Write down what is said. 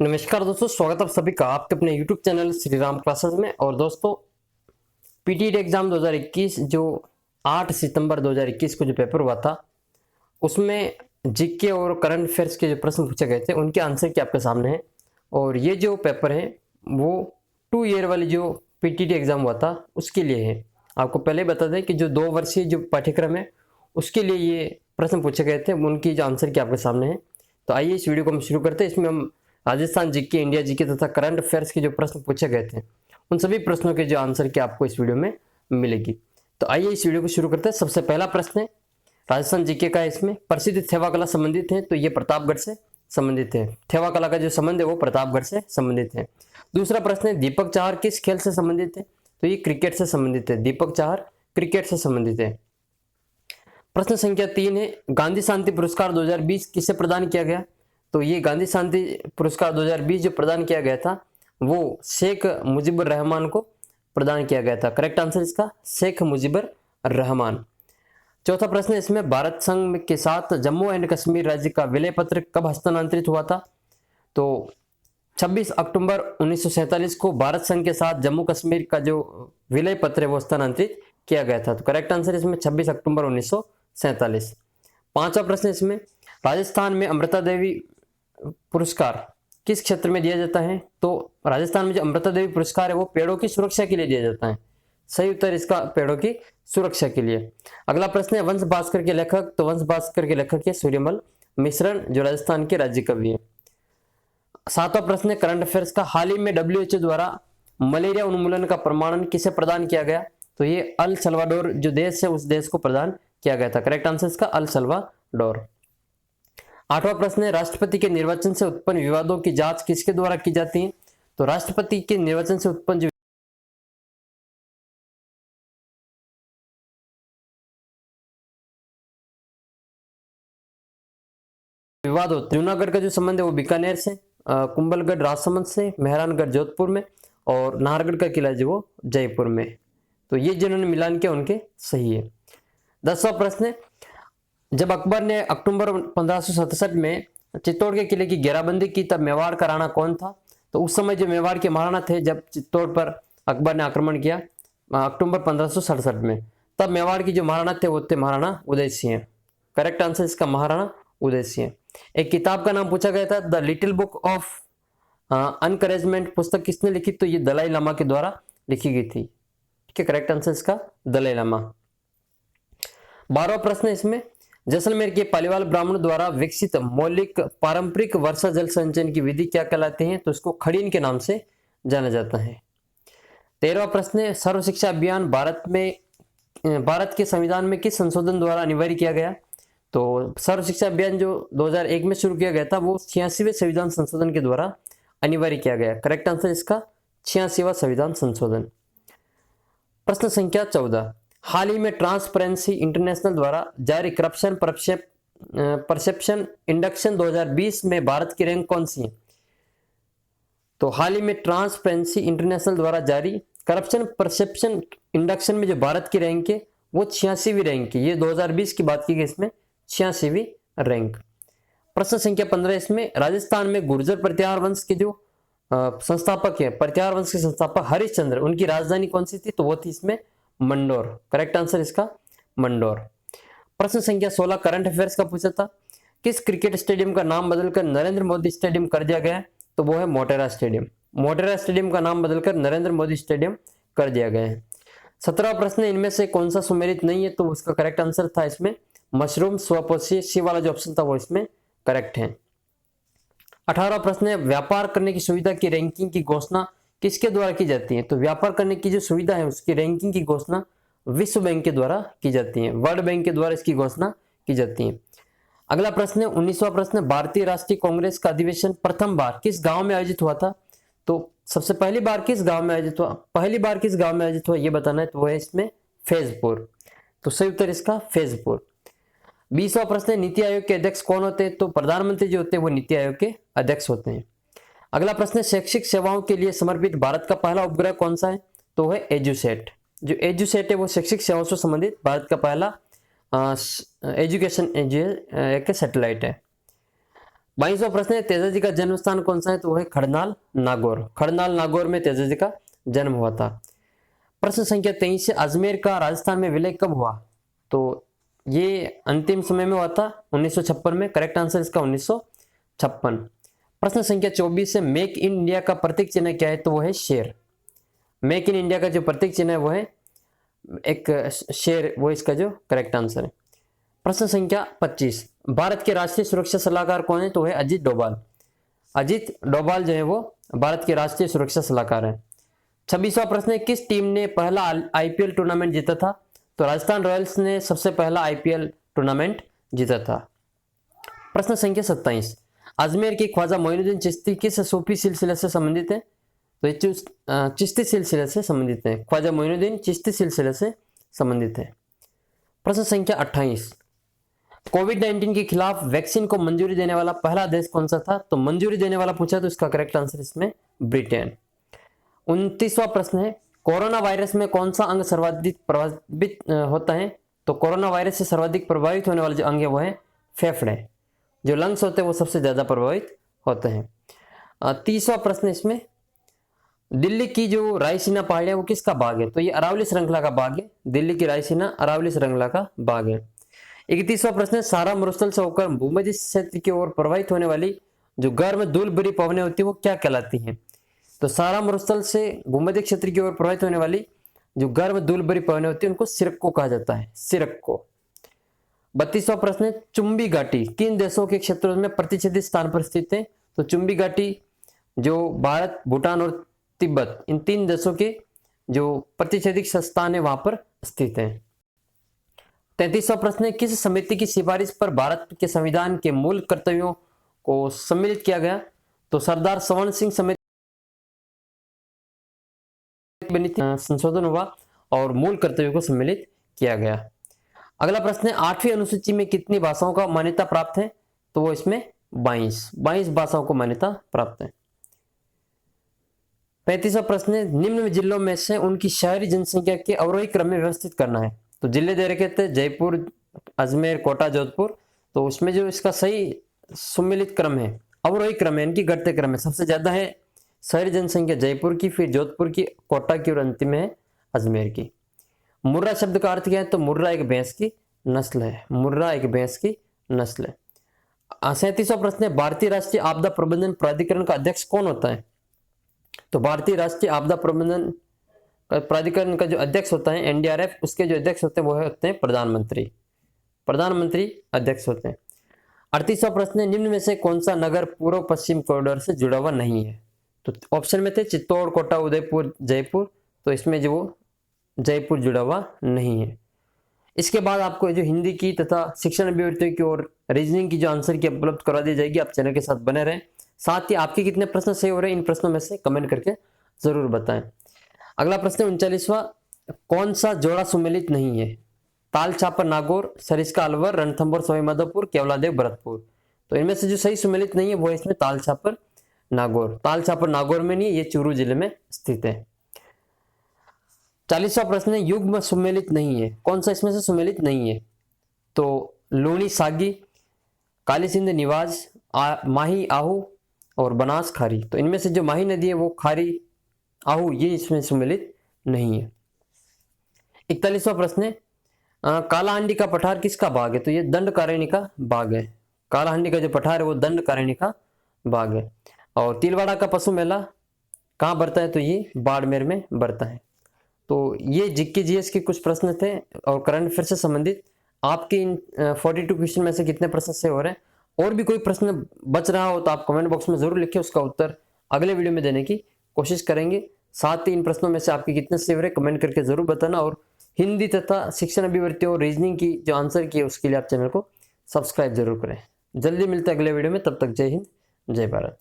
नमस्कार दोस्तों, स्वागत है आप सभी का आपके अपने YouTube channel Shri Ram classes में। और दोस्तों, पीटीईटी एग्जाम 2021 जो 8 सितंबर 2021 को जो पेपर हुआ था, उसमें जीके और करंट अफेयर्स के जो प्रश्न पूछे गए थे उनके आंसर की आपके सामने है। और ये जो पेपर है वो 2 ईयर वाली जो पीटीईटी एग्जाम हुआ था उसके लिए है। आपको पहले बता दें कि जो 2 वर्षीय जो पाठ्यक्रम है उसके लिए ये प्रश्न पूछे गए थे, उनकी जो आंसर की आपके सामने है। तो आइए इस वीडियो को हम शुरू करते हैं। इसमें हम राजस्थान जीके, इंडिया जीके तथा करंट अफेयर्स के जो प्रश्न पूछे गए थे उन सभी प्रश्नों के जो आंसर की आपको इस वीडियो में मिलेगी। तो आइए इस वीडियो को शुरू करते हैं। सबसे पहला प्रश्न है राजस्थान जीके का, इसमें प्रसिद्ध थेवा कला संबंधित है, तो ये प्रतापगढ़ से संबंधित है। थेवा कला का जो संबंध है वो प्रतापगढ़ से संबंधित है। दूसरा प्रश्न है दीपक चाहर किस खेल से संबंधित है, तो ये क्रिकेट से संबंधित है। दीपक चाहर क्रिकेट से संबंधित है। प्रश्न संख्या 3 है गांधी शांति पुरस्कार 2020 किसे प्रदान किया गया, तो ये गांधी शांति पुरस्कार 2020 जो प्रदान किया गया था वो शेख मुजीबुर रहमान को प्रदान किया गया था। करेक्ट आंसर इसका शेख मुजीबुर रहमान। चौथा प्रश्न है इसमें भारत संघ के साथ जम्मू एंड कश्मीर राज्य का विलय पत्र कब हस्तांतरित हुआ था, तो 26 अक्टूबर 1947 को भारत संघ के साथ जम्मू कश्मीर का जो विलय पत्र है वो हस्तांतरित किया गया था। तो करेक्ट आंसर इसमें 26 अक्टूबर 1947। पांचवा प्रश्न इसमें राजस्थान में अमृता देवी पुरस्कार किस क्षेत्र में दिया जाता है, तो राजस्थान में जो अमृता देवी पुरस्कार है वो पेड़ों की सुरक्षा के लिए दिया जाता है। सही उत्तर इसका पेड़ों की सुरक्षा के लिए। अगला प्रश्न है वंश भास्कर के लेखक, तो वंश भास्कर के लेखक है सूर्यमल मिश्रण जो राजस्थान के राज्य कवि है। सातवां प्रश्न है करंट अफेयर्स का, हाल ही में WHO द्वारा मलेरिया उन्मूलन का प्रमाणन किसे प्रदान किया गया, तो ये अल सल्वाडोर जो देश है उस देश को प्रदान किया गया था। करेक्ट आंसर इसका अल सल्वाडोर। आठवां प्रश्न है राष्ट्रपति के निर्वाचन से उत्पन्न विवादों की जांच किसके द्वारा की जाती है, तो राष्ट्रपति के निर्वाचन से उत्पन्न जो विवाद हो, जूनागढ़ का जो संबंध है वो बीकानेर से, कुंभलगढ़ राजसमंद से, मेहरानगढ़ जोधपुर में और नाहरगढ़ का किला जो वो जयपुर में। तो ये जिन्होंने मिलान किया उनके सही है। 10वां प्रश्न है जब अकबर ने अक्टूबर 1567 में चित्तौड़ के किले की घेराबंदी की तब मेवाड़ का राणा कौन था, तो उस समय जो मेवाड़ के महाराणा थे जब चित्तौड़ पर अकबर ने आक्रमण किया अक्टूबर 1567 में, तब मेवाड़ की जो महाराणा थे वो थे महाराणा उदय सिंह। करेक्ट आंसर इसका महाराणा उदय सिंह। एक किताब का नाम पूछा गया था द लिटिल बुक ऑफ अनकरेजमेंट, पुस्तक किसने लिखी, तो ये दलाई लामा के द्वारा लिखी गई थी। ठीक है, करेक्ट आंसर इसका दलाई लामा। 12वां प्रश्न इसमें जैसलमेर के पालीवाल ब्राह्मणों द्वारा विकसित मौलिक पारंपरिक वर्षा जल संचयन की विधि क्या कहलाती है, तो इसको खड़ीन के नाम से जाना जाता है। 13वां प्रश्न है सर्व शिक्षा अभियान भारत के संविधान में किस संशोधन द्वारा अनिवार्य किया गया, तो सर्व शिक्षा अभियान जो 2001 में शुरू किया गया था वो 86वें संविधान संशोधन के द्वारा अनिवार्य किया गया। करेक्ट आंसर इसका 86वां संविधान संशोधन। प्रश्न संख्या 14 हाल ही में ट्रांसपेरेंसी इंटरनेशनल द्वारा जारी करप्शन परसेप्शन इंडक्शन 2020 में भारत की रैंक कौन सी है, तो हाल ही में ट्रांसपेरेंसी इंटरनेशनल द्वारा जारी करप्शन परसेप्शन इंडक्शन में जो भारत की रैंक है वो 86वीं रैंक है। ये 2020 की बात की गई, इसमें 86वीं रैंक। प्रश्न संख्या 15 इसमें राजस्थान में गुर्जर प्रत्याहार वंश के जो संस्थापक है, प्रत्याहार वंश के संस्थापक हरिश्चंद्र, उनकी राजधानी कौन सी थी, तो वो थी इसमें मंडोर। करेक्ट आंसर इसका मंडोर। प्रश्न संख्या 16 करंट अफेयर्स का पूछा था किस क्रिकेट स्टेडियम का नाम बदलकर नरेंद्र मोदी स्टेडियम कर दिया गया, तो वो है मोटेरा स्टेडियम। मोटेरा स्टेडियम का नाम बदलकर नरेंद्र मोदी स्टेडियम कर दिया गया है। 17वां प्रश्न इनमें से कौन सा सुमेलित नहीं है, तो उसका करेक्ट आंसर था इसमें मशरूम स्वपोषी, सी वाला जो ऑप्शन था वो इसमें करेक्ट है। 18वां प्रश्न है व्यापार करने की सुविधा की रैंकिंग की घोषणा किसके द्वारा की जाती है, तो व्यापार करने की जो सुविधा है उसकी रैंकिंग की घोषणा विश्व बैंक के द्वारा की जाती है, वर्ल्ड बैंक के द्वारा इसकी घोषणा की जाती है। अगला प्रश्न है 19वां प्रश्न भारतीय राष्ट्रीय कांग्रेस का अधिवेशन प्रथम बार किस गांव में आयोजित हुआ था, तो सबसे पहली बार किस गांव में आयोजित हुआ, पहली बार किस गांव में आयोजित हुआ ये बताना है, तो वो है इसमें फैजपुर। तो सही उत्तर इसका फैजपुर। 20वां प्रश्न है नीति आयोग के अध्यक्ष कौन होते हैं, तो प्रधानमंत्री जो होते हैं वो नीति आयोग के अध्यक्ष होते हैं। अगला प्रश्न है शैक्षिक सेवाओं के लिए समर्पित भारत का पहला उपग्रह कौन सा है, तो है एजुसेट। जो एजुसेट है वो शैक्षिक सेवाओं से संबंधित भारत का पहला एजुकेशन एक सैटेलाइट है। 22वां प्रश्न है तेजाजी का जन्म स्थान कौन सा है? तो वह है खड़नाल नागौर। खड़नाल नागौर में तेजाजी का जन्म हुआ था। प्रश्न संख्या 23 है अजमेर का राजस्थान में विलय कब हुआ? तो ये अंतिम समय में हुआ था 1956 में। करेक्ट आंसर इसका 1956। प्रश्न संख्या 24 है मेक इन इंडिया का प्रतीक चिन्ह क्या है? तो वो है शेर। मेक इन इंडिया का जो प्रतीक चिन्ह है वो है एक शेर, वो इसका जो करेक्ट आंसर है। प्रश्न संख्या 25 भारत के राष्ट्रीय सुरक्षा सलाहकार कौन है? तो है अजीत डोभाल। अजीत डोभाल जो है वो भारत के राष्ट्रीय सुरक्षा सलाहकार है। 26वां प्रश्न है किस टीम ने पहला आईपीएल टूर्नामेंट जीता था? तो राजस्थान रॉयल्स ने सबसे पहला आईपीएल टूर्नामेंट जीता था। प्रश्न संख्या 27 अजमेर के ख्वाजा मोइनुद्दीन चिश्ती किस सूफी सिलसिले से संबंधित है? तो ये चिश्ती सिलसिले से संबंधित है। ख्वाजा मोइनुद्दीन चिश्ती सिलसिले से संबंधित है। प्रश्न संख्या 28 कोविड-19 के खिलाफ वैक्सीन को मंजूरी देने वाला पहला देश कौन सा था? तो मंजूरी देने वाला पूछा तो इसका करेक्ट आंसर इसमें ब्रिटेन। 29वां प्रश्न है कोरोना वायरस में कौन सा अंग सर्वाधिक प्रभावित होता है? तो कोरोना वायरस से सर्वाधिक प्रभावित होने वाला जो अंग है वो है फेफड़े। जो लंग्स होते हैं वो सबसे ज्यादा प्रभावित होते हैं। 30वां प्रश्न इसमें दिल्ली की जो रायसीना पहाड़ियां वो किसका भाग है? तो ये अरावली श्रृंखला का भाग है। दिल्ली की रायसीना अरावली श्रृंखला का भाग है। 31वां प्रश्न है सारा मरुस्थल से होकर भूमध्य क्षेत्र की ओर प्रवाहित होने वाली जो गर्म धूल भरी पवनें होती है वो क्या कहलाती हैं? तो सारा मरुस्थल से भूमध्य क्षेत्र की ओर प्रवाहित होने वाली जो गर्म धूल भरी पवनें होती है उनको सिरक्को कहा जाता है। सिरक्को। 32वां प्रश्न है चुंबी घाटी किन देशों के क्षेत्रों में प्रतिच्छेदी स्थान पर स्थित है? तो चुंबी घाटी जो भारत, भूटान और तिब्बत इन 3 देशों के जो प्रतिच्छेदिक स्थान है वहां पर स्थित है। 33वां प्रश्न है किस समिति की सिफारिश पर भारत के संविधान के मूल कर्तव्यों को सम्मिलित किया गया? तो सरदार स्वर्ण सिंह समिति संशोधन हुआ और मूल कर्तव्यों को सम्मिलित किया गया। अगला प्रश्न है 8वीं अनुसूची में कितनी भाषाओं का मान्यता प्राप्त है? तो वो इसमें 22 भाषाओं को मान्यता प्राप्त है। 35वां प्रश्न है निम्न जिलों में से उनकी शहरी जनसंख्या के अवरोही क्रम में व्यवस्थित करना है। तो जिले दे रखे थे जयपुर, अजमेर, कोटा, जोधपुर। तो उसमें जो इसका सही सुमेलित क्रम है, अवरोही क्रम है, इनकी घटते क्रम है। सबसे ज्यादा है शहरी जनसंख्या जयपुर की, फिर जोधपुर की, कोटा की और अंतिम है अजमेर की। मुर्रा शब्द का अर्थ क्या है? तो मुर्रा एक भैंस की नस्ल है। मुर्रा एक भैंस की नस्ल है। 37वां प्रश्न है भारतीय राष्ट्रीय आपदा प्रबंधन प्राधिकरण का अध्यक्ष कौन होता है? तो भारतीय राष्ट्रीय आपदा प्रबंधन प्राधिकरण का जो अध्यक्ष होता है एनडीआरएफ, उसके जो अध्यक्ष होते हैं वो होते हैं प्रधानमंत्री। प्रधानमंत्री अध्यक्ष होते हैं। 38वां प्रश्न है निम्न में से कौन सा नगर पूर्व पश्चिम कॉरिडोर से जुड़ा हुआ नहीं है? तो ऑप्शन में थे चित्तौड़, कोटा, उदयपुर, जयपुर। तो इसमें जो वो जयपुर जुड़ा हुआ नहीं है। इसके बाद आपको जो हिंदी की तथा शिक्षण अभिवृत्ति की और रीजनिंग की जो आंसर की उपलब्ध करा दी जाएगी। आप चैनल के साथ बने रहें। साथ ही आपके कितने प्रश्न सही हो रहे हैं इन प्रश्नों में से कमेंट करके जरूर बताएं। अगला प्रश्न 39वां कौन सा जोड़ा सुमेलित नहीं है? ताल छापर नागौर, सरिस्का अलवर, रणथंभौर सवाई माधोपुर, केवलादेव भरतपुर। तो इनमें से जो सही सुमेलित नहीं है वो है इसमें ताल छापर नागौर। ताल छापर नागौर में नहीं, ये चूरू जिले में स्थित है। 40वां प्रश्न है युग्म सुमेलित नहीं है, कौन सा इसमें से सुमेलित नहीं है? तो लूणी सागी, काली सिंध निवाज, माही आहू और बनास खारी। तो इनमें से जो माही नदी है वो खारी आहू ये इसमें सुमेलित नहीं है। 41वां प्रश्न है कालाहांडी का पठार किसका भाग है? तो ये दंडकारण्य का भाग है। कालाहांडी का जो पठार है वो दंडकारण्य का भाग है। और तिलवाड़ा का पशु मेला कहाँ बढ़ता है? तो ये बाड़मेर में बढ़ता है। तो ये जीके जीएस के कुछ प्रश्न थे और करंट अफेयर से संबंधित। आपके इन 42 क्वेश्चन में से कितने प्रश्न से हो रहे हैं? और भी कोई प्रश्न बच रहा हो तो आप कमेंट बॉक्स में जरूर लिखिए, उसका उत्तर अगले वीडियो में देने की कोशिश करेंगे। साथ ही इन प्रश्नों में से आपके कितने सही हो रहे कमेंट करके जरूर बताना। और हिंदी तथा शिक्षण अभिवृत्ति और रीजनिंग की जो आंसर की है उसके लिए आप चैनल को सब्सक्राइब जरूर करें। जल्दी मिलते हैं अगले वीडियो में, तब तक जय हिंद, जय भारत।